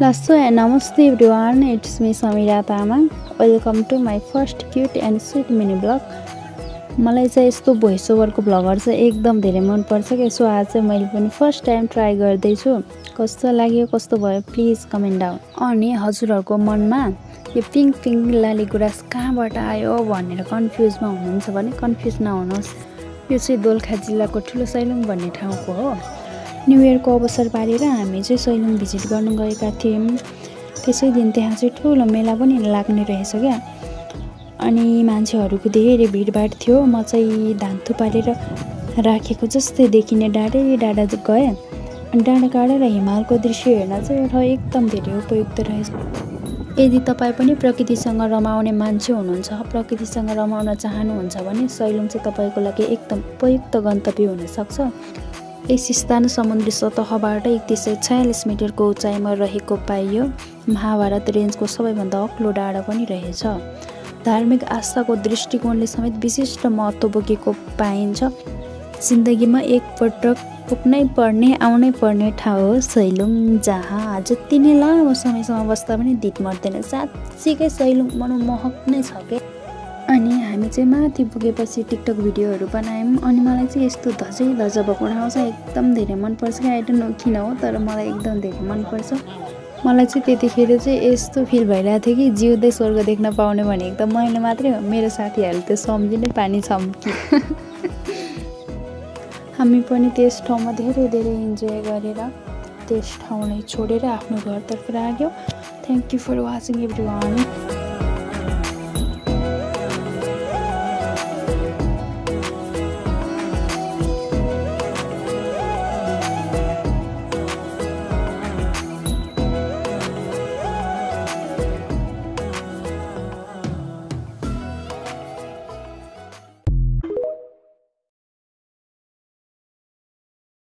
Lasso and namaste everyone, it's me Samira Tamang. Welcome to my first cute and sweet mini vlog. मलाई चाहिँ यस्तो voice ओभरको भ्लगहरु चाहिँ एकदम धेरै मन पर्छ के सो आज चाहिँ मैले पनि फर्स्ट टाइम ट्राई गर्दै छु कस्तो लाग्यो कस्तो भयो प्लिज कमेन्ट डाउन अनि हजुरहरुको मनमा यो पिंक पिंक लाली गुराँस कहाँबाट आयो भनेर कन्फ्युजमा हुनुहुन्छ भने कन्फ्युज नहुनुहोस् यो चाहिँ दोलखा जिल्लाको ठुलो सैलुङ भन्ने ठाउँको हो न्यू इयरको अवसर पारेर हामी चाहिँ सैलुङ भिजिट गर्न गएका थियौं त्यसै दिन त्यहाँ चाहिँ ठुलो मेला पनि लाग्ने रहेछ के अनि मान्छेहरुको धेरै भिडभाड थियो म चाहिँ धान थुपारेर राखेको जस्तै देखिने डाँडा गए अनि डाँडा र हिमालको दृश्य हेर्न चाहिँ एउटा एकदम धेरै उपयुक्त रहेछ यदि तपाई पनि प्रकृतिसँग रमाउने मान्छे हुनुहुन्छ प्रकृतिसँग रमाउन चाहनुहुन्छ भने सैलुङ चाहिँ तपाईको लागि एकदम उपयुक्त गन्तव्य हुन सक्छ यस स्थान समुद्री सतहबाट 3146 मिटरको उचाइमा रहेको पाइयो महाभारत रेन्जको सबैभन्दा अग्लो डाँडा पनि रहेछ धार्मिक आस्थाको दृष्टिकोणले समेत विशिष्ट महत्त्व बोकेको पाइन्छ जिन्दगीमा एक पटक पुग्नै पर्ने आउनै पर्ने ठाउँ हो सैलुङ जहाँ जति नै लामो समयसम्म बस्दा पनि धित मर्दैन साच्चै सैलुङ मनमोहक नै छ के अनि हामी चाहिँ माथि पुगेपछि टिकटक भिडियोहरु बनायौं अनि मलाई चाहिँ यस्तो धजै भएको ठाउँ चाहिँ एकदम धेरै मन पर्छ के आई डोन्ट नो किन हो तर मलाई एकदम धेरै मन पर्छ मलाई चाहिँ त्यतिखेर चाहिँ यस्तो फिल भइरहेको थियो कि जिउँदै स्वर्ग देख्न पाउने भने एकदम मैले मात्रै हो मेरो साथीहरुले त सम्झिनै पानी छम कि हामी पनि त्यस ठाउँमा धेरै इन्जोय गरेर त्यस ठाउँलाई छोडेर आफ्नो घरतर्फ लाग्यौ thank you for watching everyone